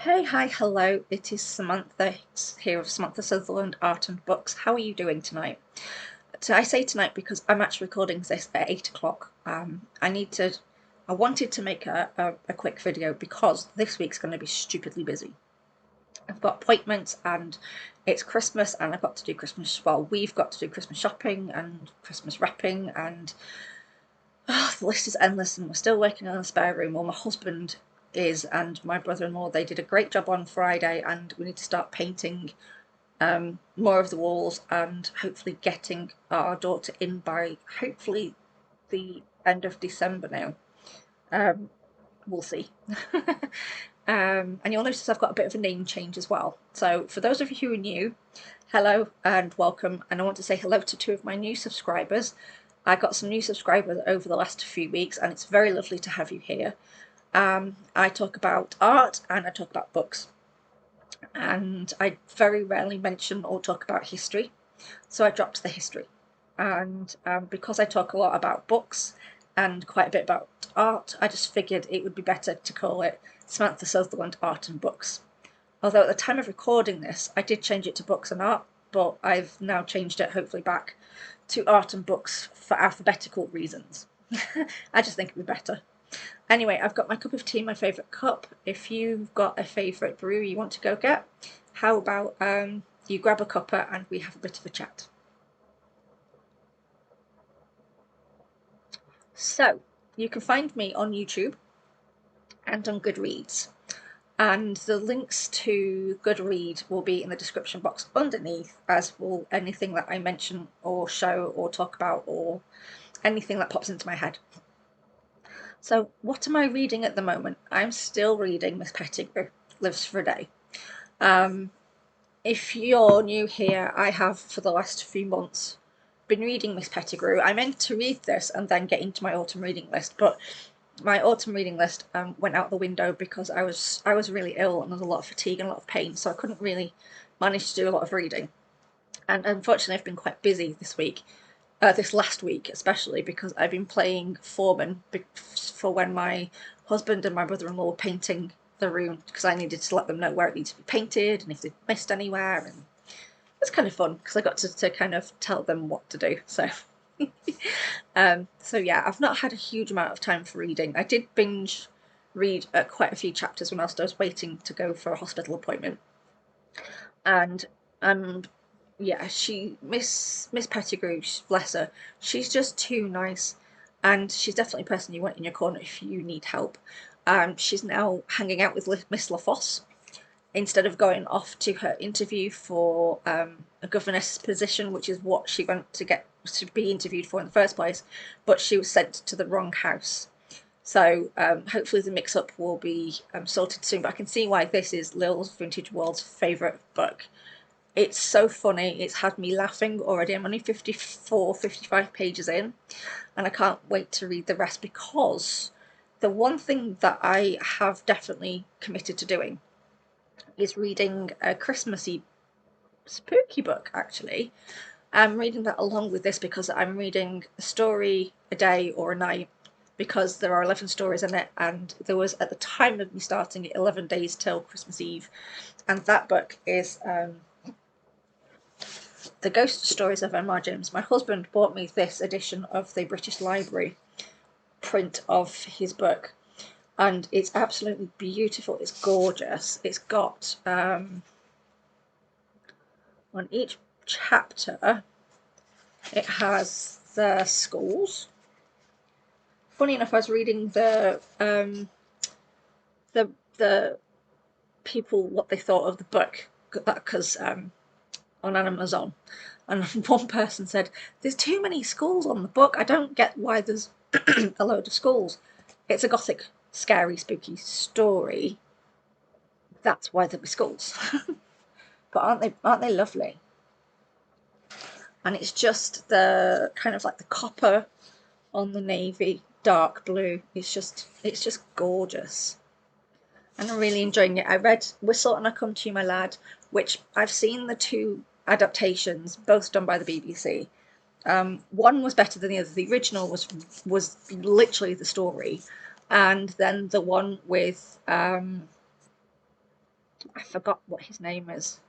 Hey, hi, hello. It is Samantha here of Samantha Sutherland Art and Books. How are you doing tonight? So I say tonight because I'm actually recording this at 8 o'clock. I wanted to make a quick video because this week's going to be stupidly busy. I've got appointments and it's Christmas and I've got to do we've got to do Christmas shopping and Christmas wrapping and the list is endless and we're still working on a spare room. Well, my husband is and my brother-in-law, they did a great job on Friday and we need to start painting more of the walls and hopefully getting our daughter in by hopefully the end of December now. Um, we'll see. And you'll notice I've got a bit of a name change as well. So for those of you who are new, hello and welcome. And I want to say hello to two of my new subscribers. I got some new subscribers over the last few weeks and it's very lovely to have you here. I talk about art and I talk about books. And I very rarely mention or talk about history. So I dropped the history. And because I talk a lot about books and quite a bit about art, I just figured it would be better to call it Samantha Sutherland Art and Books. Although at the time of recording this, I did change it to Books and Art, but I've now changed it hopefully back to Art and Books for alphabetical reasons. I just think it'd be better. Anyway, I've got my cup of tea, my favourite cup. If you've got a favourite brew you want to go get, how about you grab a cuppa and we have a bit of a chat. So, you can find me on YouTube and on Goodreads. And the links to Goodread will be in the description box underneath, as will anything that I mention or show or talk about or anything that pops into my head. So what am I reading at the moment? I'm still reading Miss Pettigrew, Lives for a Day. If you're new here, I have for the last few months been reading Miss Pettigrew. I meant to read this and then get into my autumn reading list, but my autumn reading list went out the window because I was really ill and there was a lot of fatigue and a lot of pain, so I couldn't really manage to do a lot of reading. And unfortunately, I've been quite busy this week, this last week especially, because I've been playing foreman for when my husband and my brother-in-law were painting the room, because I needed to let them know where it needed to be painted and if they'd missed anywhere, and it's kind of fun because I got to kind of tell them what to do. So yeah, I've not had a huge amount of time for reading. I did binge read quite a few chapters when I was waiting to go for a hospital appointment, and yeah, Miss Pettigrew, bless her, she's just too nice, and she's definitely a person you want in your corner if you need help. She's now hanging out with Miss LaFosse instead of going off to her interview for a governess position, which is what she went to get to be interviewed for in the first place, but she was sent to the wrong house. So hopefully the mix-up will be sorted soon. But I can see why this is Lil's Vintage World's favourite book. It's so funny. It's had me laughing already. I'm only 54, 55 pages in, and I can't wait to read the rest, because the one thing that I have definitely committed to doing is reading a Christmassy spooky book, actually. I'm reading that along with this because I'm reading a story a day or a night, because there are 11 stories in it, and there was, at the time of me starting it, 11 days till Christmas Eve, and that book is The Ghost Stories of M.R. James. My husband bought me this edition of the British Library print of his book, and it's absolutely beautiful. It's gorgeous. It's got on each chapter it has the schools. Funny enough, I was reading the people what they thought of the book, because on Amazon, and one person said there's too many schools on the book. I don't get why there's a load of schools. It's a gothic, scary, spooky story. That's why there'll be schools. But aren't they lovely? And it's just the kind of like the copper on the navy dark blue. It's just gorgeous, and I'm really enjoying it. I read Whistle and I Come to You, My Lad, which I've seen the two adaptations, both done by the BBC. One was better than the other. The original was literally the story, and then the one with I forgot what his name is.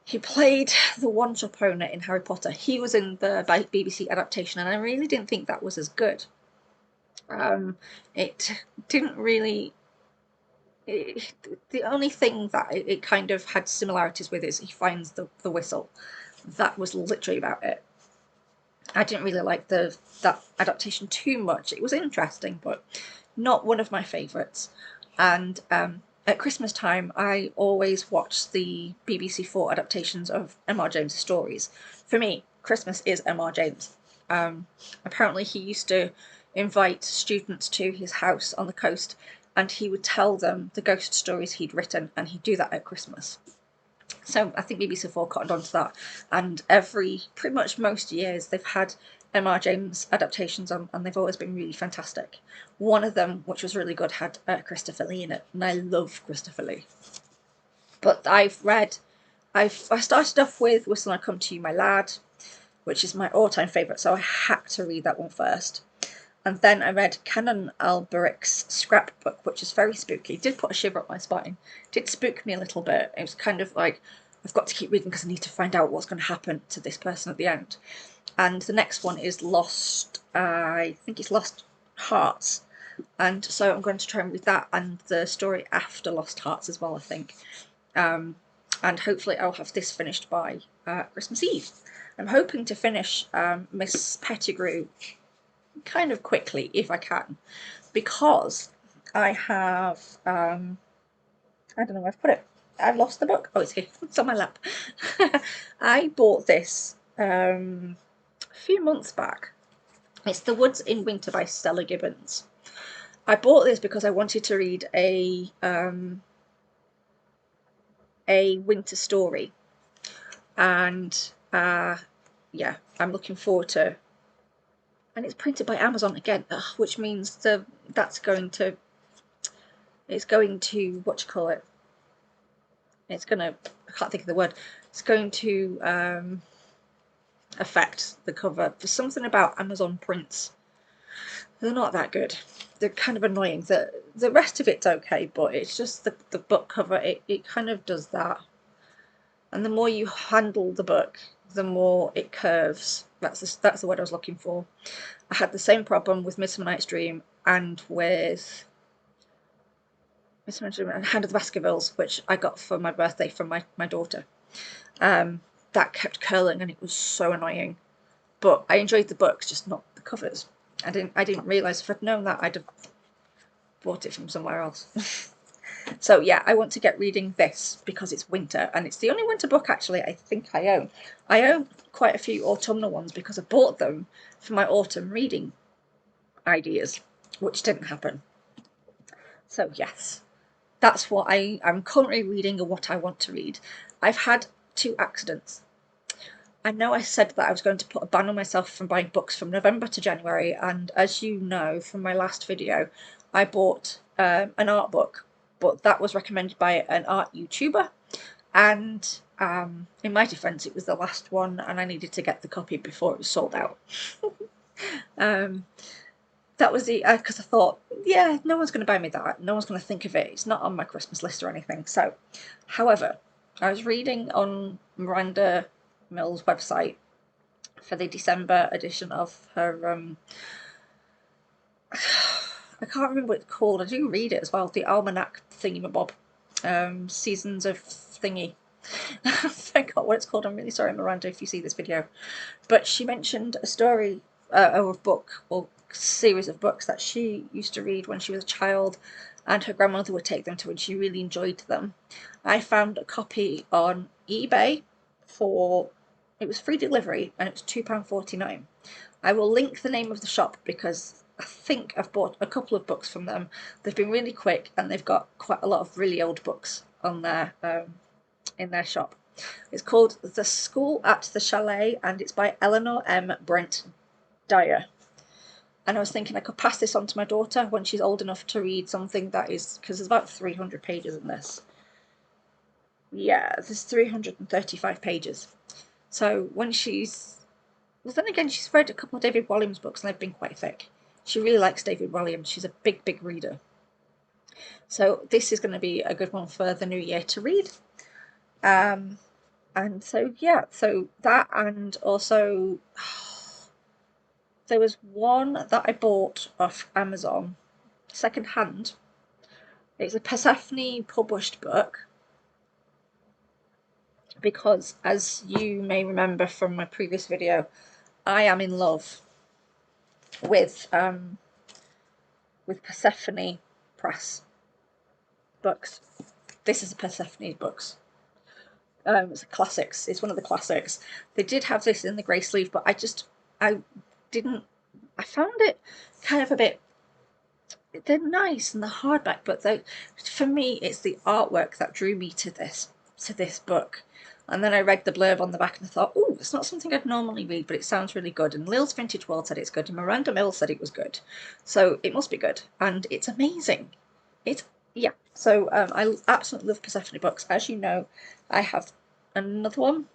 He played the one-shop owner in Harry Potter. He was in the BBC adaptation, and I really didn't think that was as good. It didn't really. The only thing that it kind of had similarities with is he finds the whistle. That was literally about it. I didn't really like that adaptation too much. It was interesting, but not one of my favourites. And at Christmas time, I always watch the BBC4 adaptations of M.R. James' stories. For me, Christmas is M.R. James. Apparently, he used to invite students to his house on the coast, and he would tell them the ghost stories he'd written, and he'd do that at Christmas. So I think BBC4 cottoned onto that, and pretty much most years they've had M.R. James adaptations on, and they've always been really fantastic. One of them, which was really good, had Christopher Lee in it, and I love Christopher Lee. But I started off with Whistle I Come to You, My Lad, which is my all-time favourite, so I had to read that one first. And then I read Canon Alberic's Scrapbook, which is very spooky. It did put a shiver up my spine. It did spook me a little bit. It was kind of like, I've got to keep reading because I need to find out what's going to happen to this person at the end. And the next one is I think it's Lost Hearts. And so I'm going to try and read that and the story after Lost Hearts as well, I think. And hopefully I'll have this finished by Christmas Eve. I'm hoping to finish Miss Pettigrew kind of quickly if I can, because I have I don't know where I've put it. I've lost the book. Oh, it's here. It's on my lap. I bought this a few months back. It's The Woods in Winter by Stella Gibbons. I bought this because I wanted to read a winter story, and yeah, I'm looking forward to. And it's printed by Amazon again, which means it's going to what you call it. It's going to, I can't think of the word. It's going to affect the cover. There's something about Amazon prints. They're not that good. They're kind of annoying. The rest of it's okay, but it's just the book cover. It kind of does that. And the more you handle the book, the more it curves. That's the word I was looking for. I had the same problem with Midsummer Night's Dream and with Midsummer Night's Dream and Hand of the Baskervilles, which I got for my birthday from my daughter. That kept curling and it was so annoying. But I enjoyed the books, just not the covers. I didn't realise if I'd known that I'd have bought it from somewhere else. So yeah, I want to get reading this because it's winter, and it's the only winter book actually I think I own. I own quite a few autumnal ones because I bought them for my autumn reading ideas, which didn't happen. So yes, that's what I'm currently reading and what I want to read. I've had 2 accidents. I know I said that I was going to put a ban on myself from buying books from November to January, and as you know from my last video, I bought an art book, but that was recommended by an art YouTuber, and in my defence it was the last one and I needed to get the copy before it was sold out. That was because I thought, yeah, no one's going to buy me that, no one's going to think of it, it's not on my Christmas list or anything. So, however, I was reading on Miranda Mill's website for the December edition of her I can't remember what it's called. I do read it as well, the almanac thingamabob, seasons of thingy. I forgot what it's called. I'm really sorry, Miranda, if you see this video. But she mentioned a story or a book or series of books that she used to read when she was a child, and her grandmother would take them to, and she really enjoyed them. I found a copy on eBay it was free delivery, and it was £2.49. I will link the name of the shop because I think I've bought a couple of books from them. They've been really quick, and they've got quite a lot of really old books on there in their shop. It's called The School at the Chalet, and it's by Eleanor M. Brent Dyer. And I was thinking I could pass this on to my daughter when she's old enough to read something that is, because there's about 300 pages in this. Yeah, there's 335 pages. So when well, then again, she's read a couple of David Walliams books and they've been quite thick. She really likes David Walliams. She's a big, big reader. So this is going to be a good one for the new year to read. And so yeah, so that, and also there was one that I bought off Amazon second hand. It's a Persephone published book, because as you may remember from my previous video, I am in love with Persephone Press books. This is a Persephone books. It's classics. It's one of the classics. They did have this in the grey sleeve, but I found it kind of a bit. They're nice and the hardback, but for me, it's the artwork that drew me to this book. And then I read the blurb on the back and I thought, oh, it's not something I'd normally read, but it sounds really good. And Lil's Vintage World said it's good, and Miranda Mills said it was good, so it must be good. And it's amazing. Yeah. So I absolutely love Persephone books. As you know, I have another one.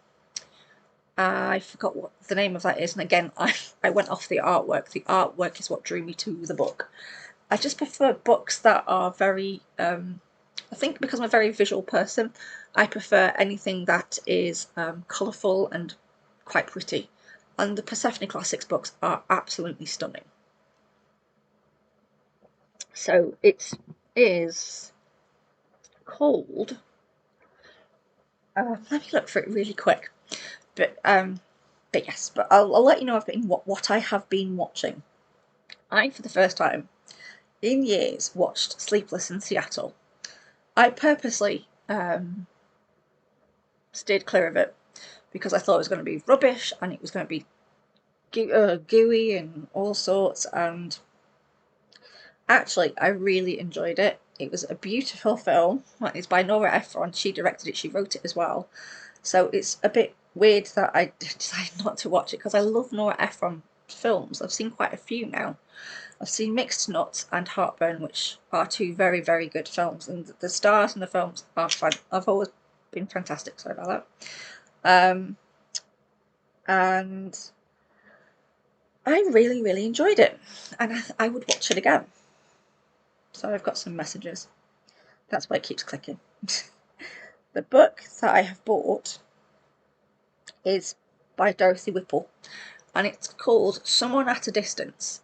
I forgot what the name of that is, and again, I went off the artwork. The artwork is what drew me to the book. I just prefer books that are very, I think because I'm a very visual person, I prefer anything that is colourful and quite pretty. And the Persephone Classics books are absolutely stunning. So it is called, let me look for it really quick. But yes, but I'll let you know what I have been watching. I, for the first time in years, watched Sleepless in Seattle. I purposely stayed clear of it because I thought it was going to be rubbish and it was going to be gooey and all sorts, and actually I really enjoyed it. It was a beautiful film. It's by Nora Ephron. She directed it, she wrote it as well. So it's a bit weird that I decided not to watch it because I love Nora Ephron films. I've seen quite a few now. I've seen Mixed Nuts and Heartburn, which are two very, very good films, and the stars in the films are fun. I've always been fantastic, sorry about that. And I really, really enjoyed it, and I would watch it again. So I've got some messages. That's why it keeps clicking. The book that I have bought is by Dorothy Whipple, and it's called Someone at a Distance.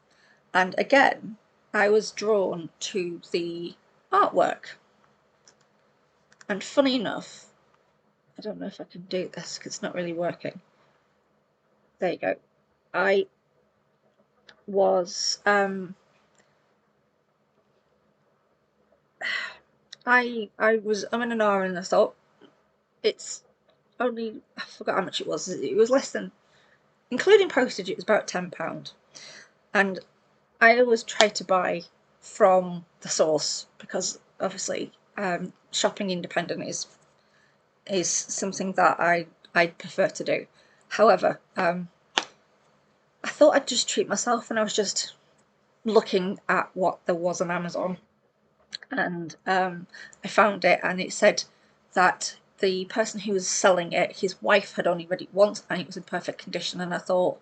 And again, I was drawn to the artwork. And funny enough, I don't know if I can do this because it's not really working. There you go. I was I'm in an hour and I thought, it's only, I forgot how much it was. It was less than, including postage, it was about £10. And I always try to buy from the source because obviously shopping independent is something that I prefer to do. However, I thought I'd just treat myself, and I was just looking at what there was on Amazon, and I found it, and it said that the person who was selling it, his wife had only read it once and it was in perfect condition, and I thought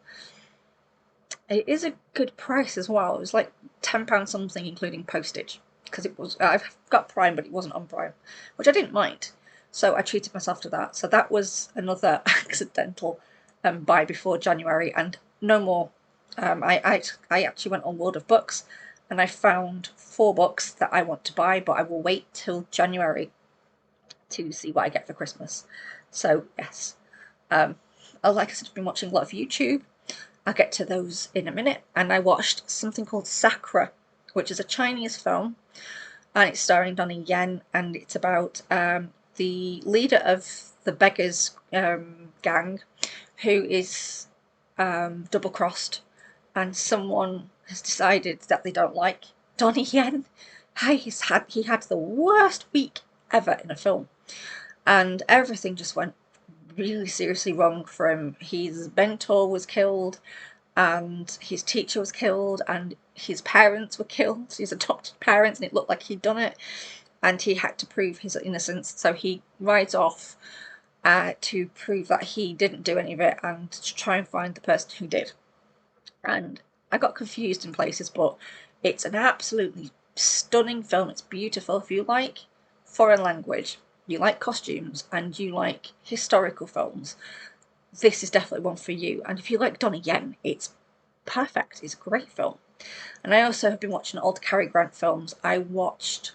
it is a good price as well. It was like £10 something including postage, because it was, I've got Prime but it wasn't on Prime, which I didn't mind, so I treated myself to that. So that was another accidental buy before January, and no more. I actually went on World of Books and I found 4 books that I want to buy, but I will wait till January to see what I get for Christmas. So yes, like I said, I've been watching a lot of YouTube. I'll get to those in a minute. And I watched something called Sakura, which is a Chinese film, and it's starring Donnie Yen, and it's about the leader of the beggars gang, who is double-crossed, and someone has decided that they don't like Donnie Yen. He had the worst week ever in a film, and everything just went really seriously wrong for him. His mentor was killed, and his teacher was killed, and his parents were killed, his adopted parents, and it looked like he'd done it, and he had to prove his innocence. So he rides off to prove that he didn't do any of it and to try and find the person who did. And I got confused in places, but it's an absolutely stunning film. It's beautiful. If you like foreign language, you like costumes, and you like historical films, this is definitely one for you. And if you like Donnie Yen, it's perfect. It's a great film. And I also have been watching all the Cary Grant films. I watched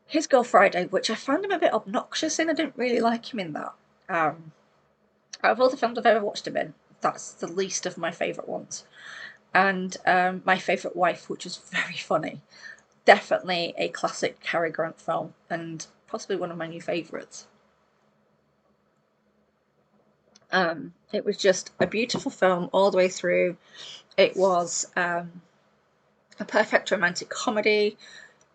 His Girl Friday, which I found him a bit obnoxious in. I didn't really like him in that. Out of all the films I've ever watched him in, that's the least of my favourite ones. And My Favourite Wife, which was very funny. Definitely a classic Cary Grant film, and possibly one of my new favourites. It was just a beautiful film all the way through. It was a perfect romantic comedy.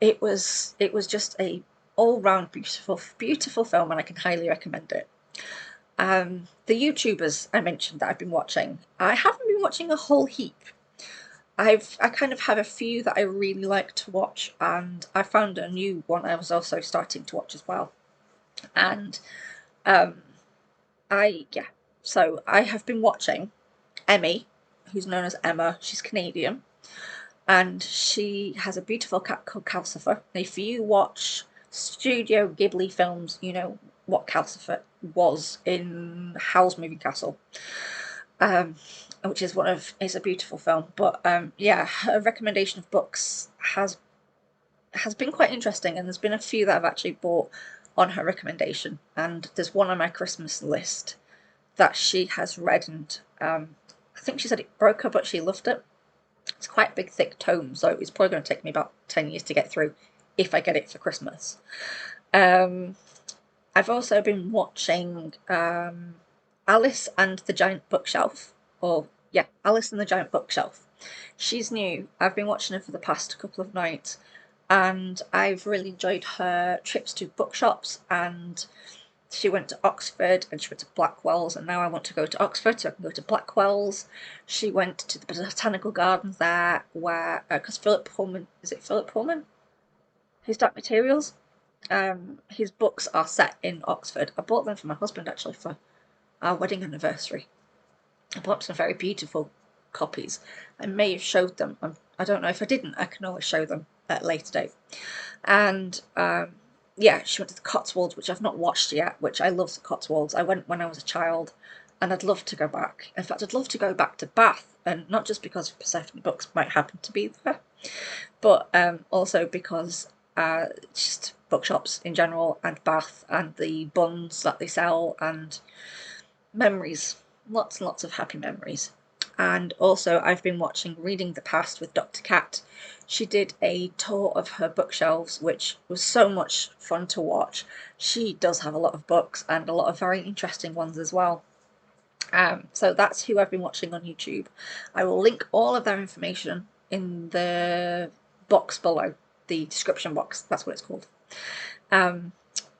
It was just a all-round beautiful film, and I can highly recommend it. The YouTubers I mentioned that I've been watching, I haven't been watching a whole heap. I kind of have a few that I really like to watch, and I found a new one I was also starting to watch as well. And um, yeah, so I have been watching Emmy, who's known as Emma. She's Canadian, and she has a beautiful cat called Calcifer. If you watch Studio Ghibli films, you know what Calcifer was in Howl's Moving Castle, um, which is a beautiful film. But yeah, her recommendation of books has been quite interesting, and there's been a few that I've actually bought on her recommendation. And there's one on my Christmas list that she has read, and I think she said it broke her, but she loved it. It's quite a big, thick tome, so it's probably going to take me about 10 years to get through if I get it for Christmas. Um, I've also been watching Alice and the Giant Bookshelf, or yeah, Alice and the Giant Bookshelf. She's new. I've been watching her for the past couple of nights, and I've really enjoyed her trips to bookshops. And she went to Oxford and she went to Blackwell's, and now I want to go to Oxford so I can go to Blackwell's. She went to the botanical gardens there, where because Philip Pullman, is it Philip Pullman? His Dark Materials. His books are set in Oxford. I bought them for my husband actually for our wedding anniversary. I bought some very beautiful copies. I may have showed them. I don't know if I didn't. I can always show them at a later date. And yeah, she went to the Cotswolds, which I've not watched yet, which I love the Cotswolds. I went when I was a child, and I'd love to go back. In fact, I'd love to go back to Bath, and not just because Persephone Books might happen to be there, but also because just bookshops in general, and Bath, and the buns that they sell, and memories. Lots and lots of happy memories. And also, I've been watching Reading the Past with Dr. Cat. She did a tour of her bookshelves, which was so much fun to watch. She does have a lot of books, and a lot of very interesting ones as well. So that's who I've been watching on YouTube. I will link all of their information in the box below, the description box. That's what it's called.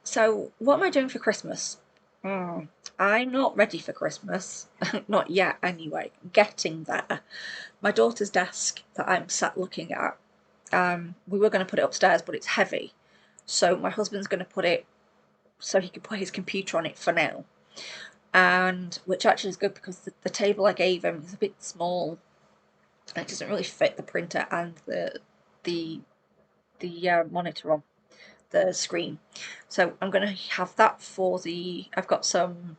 So what am I doing for Christmas? I'm not ready for Christmas. Not yet, anyway. Getting there. My daughter's desk that I'm sat looking at, we were going to put it upstairs, but it's heavy. So my husband's going to put it so he can put his computer on it for now. And which actually is good, because the table I gave him is a bit small. And it doesn't really fit the printer and the monitor on the screen. So I'm going to have that for I've got some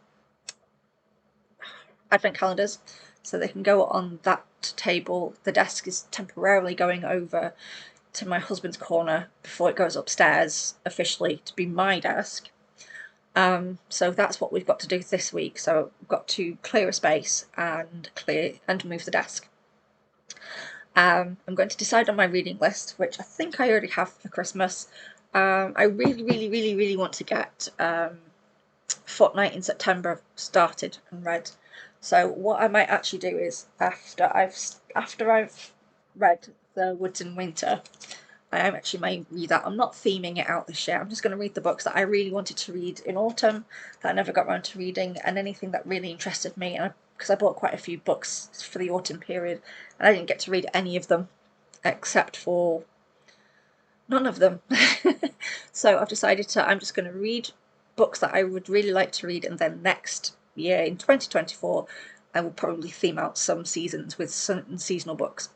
advent calendars, so they can go on that table. The desk is temporarily going over to my husband's corner before it goes upstairs officially to be my desk. So that's what we've got to do this week. So we've got to clear a space and move the desk. I'm going to decide on my reading list, which I think I already have for Christmas. I really want to get Fortnight in September started and read. So what I might actually do is after I've read The Woods in Winter, I actually may read that. I'm not theming it out this year. I'm just going to read the books that I really wanted to read in autumn that I never got around to reading, and anything that really interested me. And because I bought quite a few books for the autumn period, and I didn't get to read any of them except for none of them. So I've decided I'm just going to read books that I would really like to read, and then next year in 2024 I will probably theme out some seasons with some seasonal books.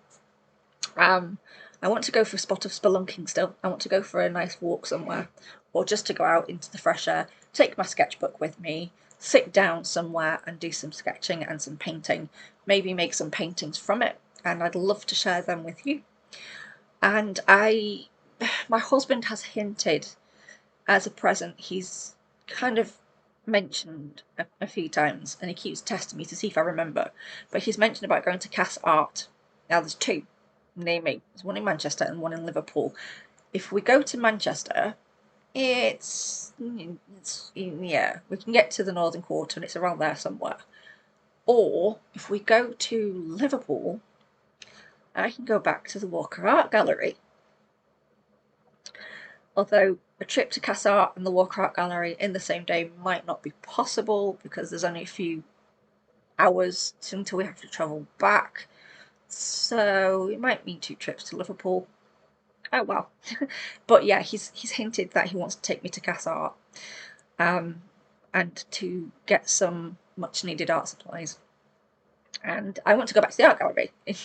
I'm I want to go for a spot of spelunking still. I want to go for a nice walk somewhere, or just to go out into the fresh air, take my sketchbook with me, sit down somewhere and do some sketching and some painting, maybe make some paintings from it, and I'd love to share them with you. And my husband has hinted as a present, he's kind of mentioned a few times, and he keeps testing me to see if I remember, but he's mentioned about going to Cass Art. Now there's two near me. There's one in Manchester and one in Liverpool. If we go to Manchester, it's yeah, we can get to the Northern Quarter and it's around there somewhere. Or if we go to Liverpool, I can go back to the Walker Art Gallery. Although a trip to Cass Art and the Walker Art Gallery in the same day might not be possible because there's only a few hours until we have to travel back. So it might mean 2 trips to Liverpool. Oh well. But yeah, he's hinted that he wants to take me to Cass Art, and to get some much needed art supplies. And I want to go back to the art gallery in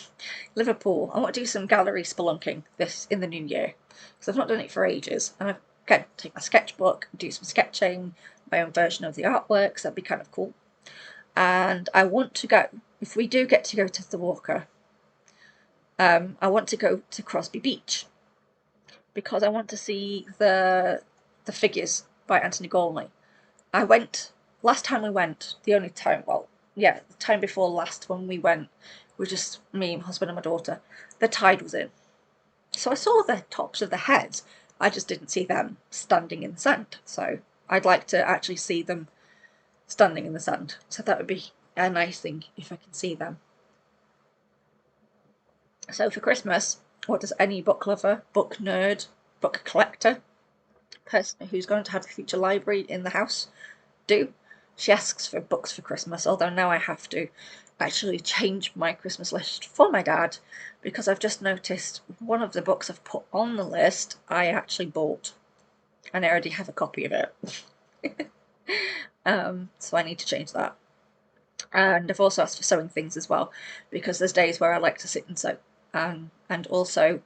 Liverpool. I want to do some gallery spelunking this in the new year because I've not done it for ages. And again, take my sketchbook, do some sketching, my own version of the artworks. That'd be kind of cool. And I want to go, if we do get to go to the Walker, I want to go to Crosby Beach because I want to see the figures by Anthony Gormley. I went last time we went, the only time, well, yeah, the time before last when we went, was just me, my husband and my daughter. The tide was in. So I saw the tops of the heads. I just didn't see them standing in the sand. So I'd like to actually see them standing in the sand. So that would be a nice thing if I can see them. So for Christmas, what does any book lover, book nerd, book collector, person who's going to have a future library in the house do? She asks for books for Christmas, although now I have to actually change my Christmas list for my dad because I've just noticed one of the books I've put on the list I actually bought and I already have a copy of it. So I need to change that. And I've also asked for sewing things as well because there's days where I like to sit and sew, and also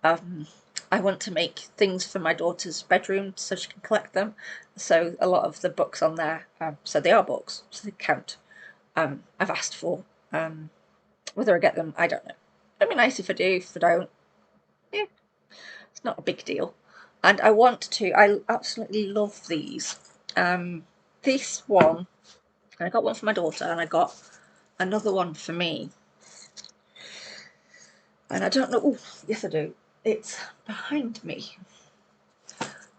I want to make things for my daughter's bedroom so she can collect them. So a lot of the books on there, so they are books, so they count. I've asked for. Whether I get them, I don't know. It'd be nice if I do. If I don't, yeah, it's not a big deal. And I absolutely love these. This one, and I got one for my daughter, and I got another one for me. And I don't know, oh, yes I do. It's behind me.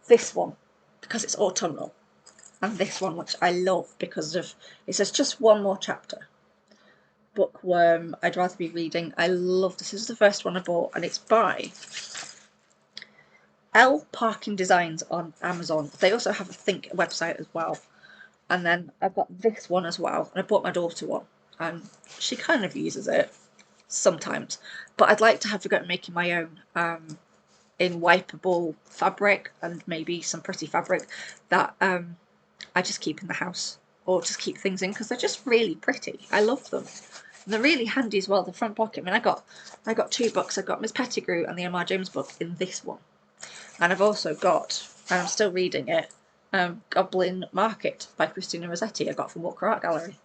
This one, because it's autumnal. And this one, which I love because of, it says just one more chapter. Bookworm, I'd rather be reading. I love this. This is the first one I bought, and it's by L Parking Designs on Amazon. They also have a Think website as well. And then I've got this one as well, and I bought my daughter one, and she kind of uses it sometimes. But I'd like to have a go at making my own in wipeable fabric and maybe some pretty fabric that I just keep in the house or just keep things in because they're just really pretty. I love them. And they're really handy as well. The front pocket. I mean, I got 2 books. I got Miss Pettigrew and the M.R. James book in this one, and I've also got, and I'm still reading it, Goblin Market by Christina Rossetti. I got from Walker Art Gallery.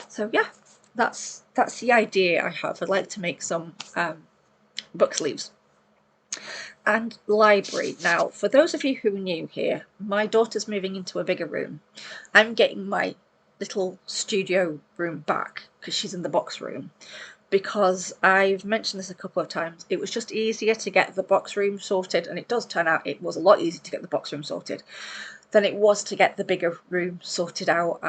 So yeah, that's the idea I have. I'd like to make some book sleeves. And library. Now, for those of you who are new here, my daughter's moving into a bigger room. I'm getting my little studio room back because she's in the box room, because I've mentioned this a couple of times. It was just easier to get the box room sorted, and it does turn out it was a lot easier to get the box room sorted than it was to get the bigger room sorted out.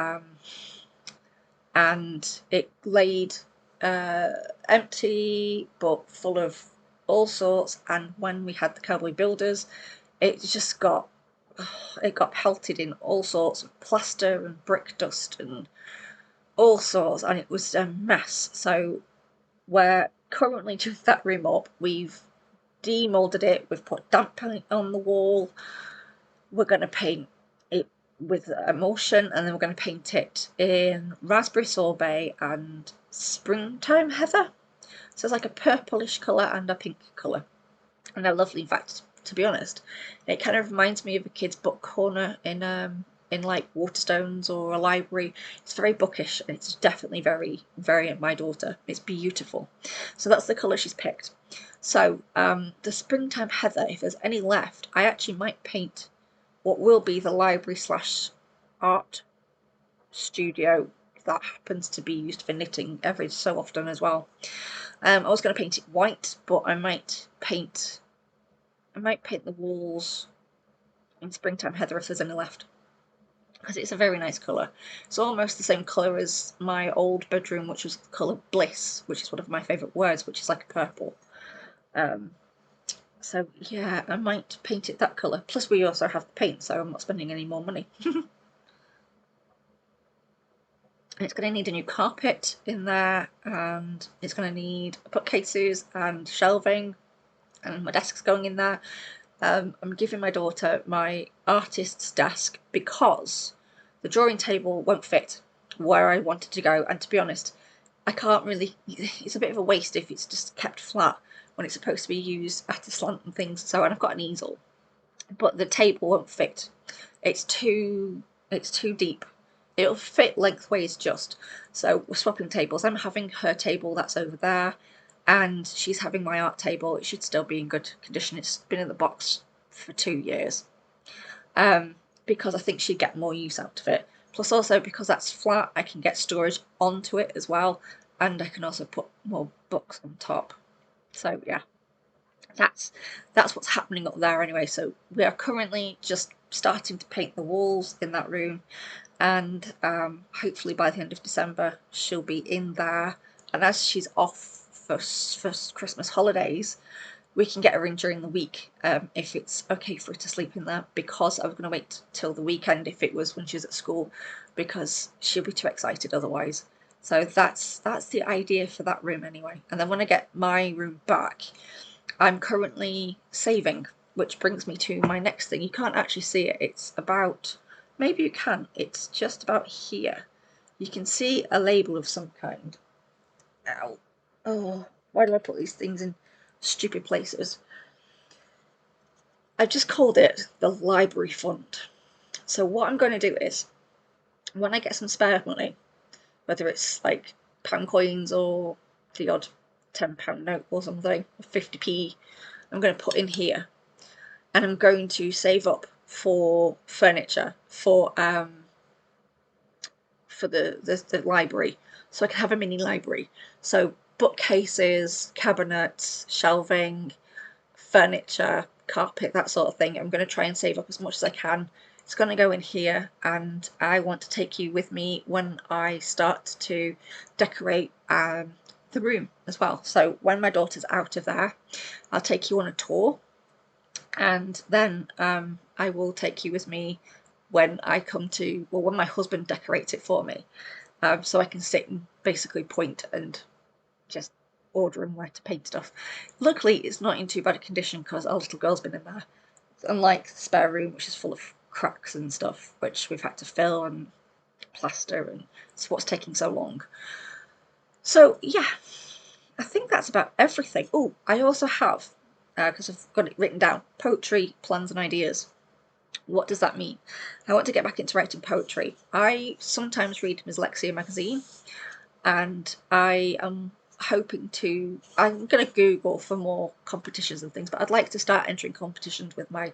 And it laid empty but full of all sorts, and when we had the cowboy builders, it just got pelted in all sorts of plaster and brick dust and all sorts, and it was a mess. So we're currently doing that room up. We've demolded it, we've put damp paint on the wall, we're going to paint it with emulsion, and then we're going to paint it in raspberry sorbet and springtime heather. So it's like a purplish colour and a pink colour. and they're lovely. In fact, to be honest, it kind of reminds me of a kid's book corner in like Waterstones or a library. It's very bookish, and it's definitely very my daughter. It's beautiful. So that's the colour she's picked. So the Springtime Heather, if there's any left, I actually might paint what will be the library slash art studio that happens to be used for knitting every so often as well. I was going to paint it white, but I might paint the walls in Springtime Heather if there's any left, because it's a very nice colour. It's almost the same colour as my old bedroom, which was the colour Bliss, which is one of my favourite words, which is like a purple. So yeah, I might paint it that colour. Plus we also have the paint, so I'm not spending any more money. It's going to need a new carpet in there, and it's going to need bookcases and shelving, and my desk's going in there. I'm giving my daughter my artist's desk because the drawing table won't fit where I want it to go, and to be honest, I can't really, it's a bit of a waste if it's just kept flat when it's supposed to be used at a slant and things. So, and I've got an easel, but the table won't fit. It's too deep. It'll fit lengthways just. So we're swapping tables. I'm having her table that's over there, and she's having my art table. It should still be in good condition. It's been in the box for 2 years, because I think she'd get more use out of it. Plus also because that's flat, I can get storage onto it as well, and I can also put more books on top. So yeah, that's what's happening up there anyway. So we are currently just starting to paint the walls in that room, and hopefully by the end of December she'll be in there, and as she's off for Christmas holidays, we can get her in during the week, if it's okay for her to sleep in there, because I was going to wait till the weekend if it was when she's at school, because she'll be too excited otherwise. So that's the idea for that room anyway. And then when I get my room back, I'm currently saving, which brings me to my next thing. You can't actually see it. It's about, maybe you can, it's just about here. You can see a label of some kind. Ow. Oh, why do I put these things in stupid places? I've just called it the library fund. So what I'm going to do is, when I get some spare money, whether it's like pound coins or the odd £10 note or something, 50p, I'm going to put in here, and I'm going to save up for furniture for the library, so I can have a mini library. So bookcases, cabinets, shelving, furniture, carpet, that sort of thing. I'm going to try and save up as much as I can. It's going to go in here, and I want to take you with me when I start to decorate the room as well. So when my daughter's out of there, I'll take you on a tour, and then I will take you with me when I come to, well, when my husband decorates it for me, so I can sit and basically point and just order him where to paint stuff. Luckily, it's not in too bad a condition because our little girl's been in there. Unlike the spare room, which is full of cracks and stuff, which we've had to fill and plaster, and it's what's taking so long. So yeah, I think that's about everything. Oh, I also have, because I've got it written down, poetry, plans and ideas. What does that mean? I want to get back into writing poetry. I sometimes read Dyslexia magazine, and I am hoping to, I'm going to Google for more competitions and things, but I'd like to start entering competitions with my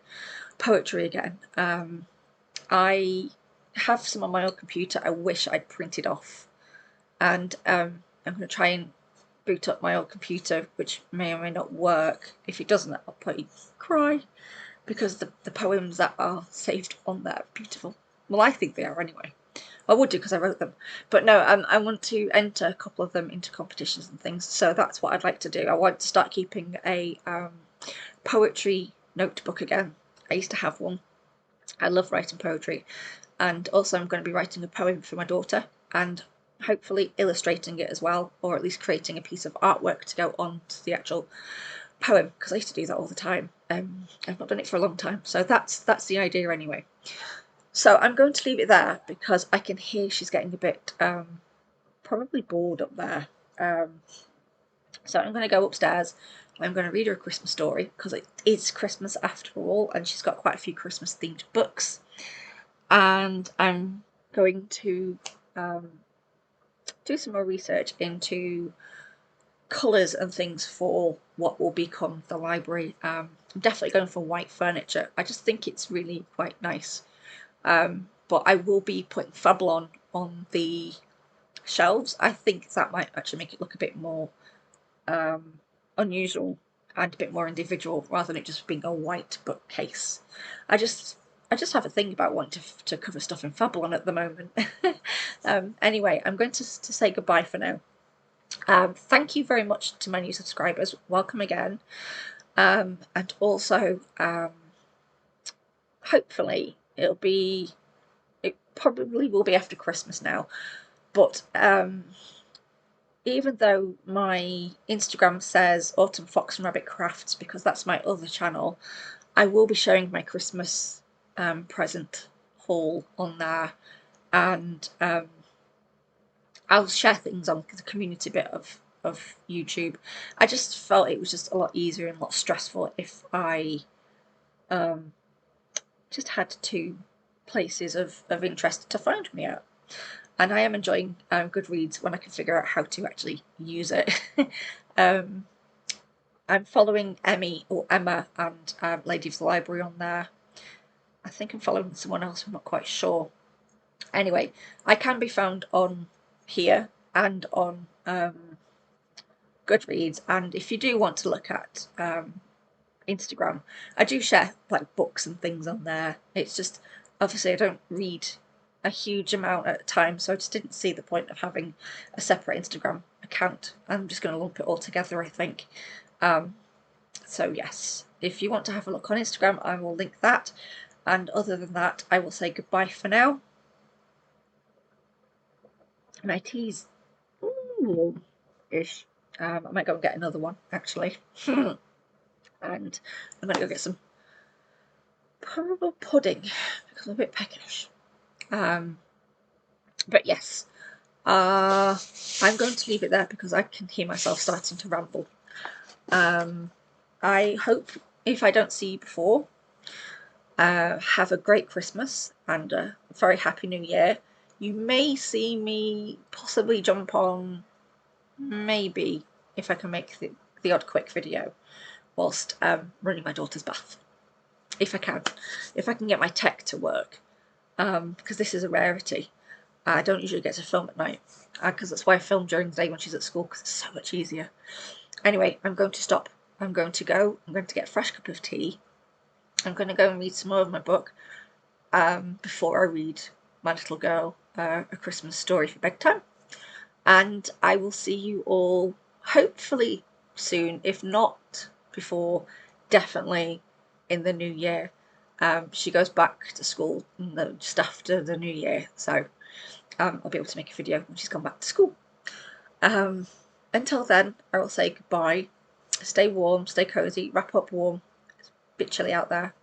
poetry again. I have some on my old computer I wish I'd printed off, and I'm going to try and boot up my old computer, which may or may not work. If it doesn't, I'll probably cry, because the poems that are saved on there are beautiful. Well, I think they are anyway. I would do because I wrote them. But no, I want to enter a couple of them into competitions and things. So that's what I'd like to do. I want to start keeping a poetry notebook again. I used to have one. I love writing poetry. And also I'm going to be writing a poem for my daughter, and hopefully illustrating it as well, or at least creating a piece of artwork to go on to the actual poem, because I used to do that all the time. I've not done it for a long time. So that's the idea anyway. So I'm going to leave it there because I can hear she's getting a bit probably bored up there. So I'm going to go upstairs, I'm going to read her a Christmas story because it is Christmas after all, and she's got quite a few Christmas themed books. And I'm going to do some more research into colours and things for what will become the library. I'm definitely going for white furniture. I just think it's really quite nice. But I will be putting Fablon on the shelves. I think that might actually make it look a bit more unusual and a bit more individual rather than it just being a white bookcase. I just have a thing about wanting to cover stuff in Fablon at the moment. Anyway, I'm going to say goodbye for now. Thank you very much to my new subscribers. Welcome again. And also, hopefully, it probably will be after Christmas now. But even though my Instagram says Autumn Fox and Rabbit Crafts, because that's my other channel, I will be showing my Christmas present haul on there, and I'll share things on the community bit of YouTube. I just felt it was just a lot easier and a lot stressful if I just had two places of interest to find me at. And I am enjoying Goodreads when I can figure out how to actually use it. I'm following Emma and Lady of the Library on there. I think I'm following someone else, I'm not quite sure. Anyway, I can be found on here and on Goodreads, and if you do want to look at Instagram, I do share like books and things on there. It's just, obviously I don't read a huge amount at a time, so I just didn't see the point of having a separate Instagram account. I'm just going to lump it all together, I think. So yes, if you want to have a look on Instagram, I will link that, and other than that, I will say goodbye for now. My tea's ish. I might go and get another one actually. And I'm going to go get some probable pudding because I'm a bit peckish. But yes, I'm going to leave it there because I can hear myself starting to ramble. I hope, if I don't see you before, have a great Christmas and a very happy New Year. You may see me possibly jump on, maybe, if I can make the odd quick video whilst running my daughter's bath. If I can get my tech to work, because this is a rarity. I don't usually get to film at night, because that's why I film during the day when she's at school, because it's so much easier. Anyway, I'm going to stop. I'm going to go. I'm going to get a fresh cup of tea. I'm going to go and read some more of my book before I read my little girl A Christmas Story for bedtime. And I will see you all hopefully soon, if not before, definitely in the new year. She goes back to school just after the new year, so I'll be able to make a video when she's gone back to school. Until then, I will say goodbye. Stay warm, stay cozy, wrap up warm. It's a bit chilly out there.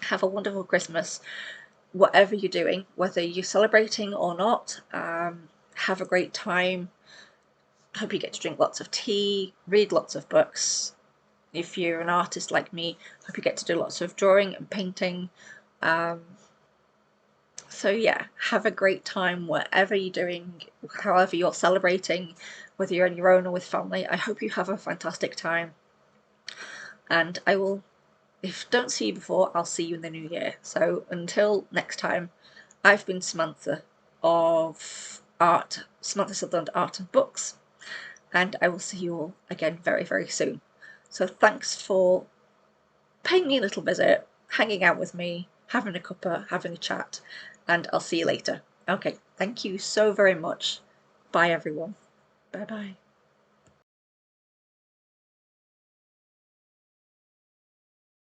Have a wonderful Christmas, whatever you're doing, whether you're celebrating or not. Have a great time. Hope you get to drink lots of tea, read lots of books. If you're an artist like me, hope you get to do lots of drawing and painting. So yeah, have a great time whatever you're doing, however you're celebrating, whether you're on your own or with family. I hope you have a fantastic time. And I will, if I don't see you before, I'll see you in the new year. So until next time, I've been Samantha of Samantha Sutherland Art and Books, and I will see you all again very, very soon. So thanks for paying me a little visit, hanging out with me, having a cuppa, having a chat, and I'll see you later. Okay, thank you so very much. Bye everyone. Bye bye.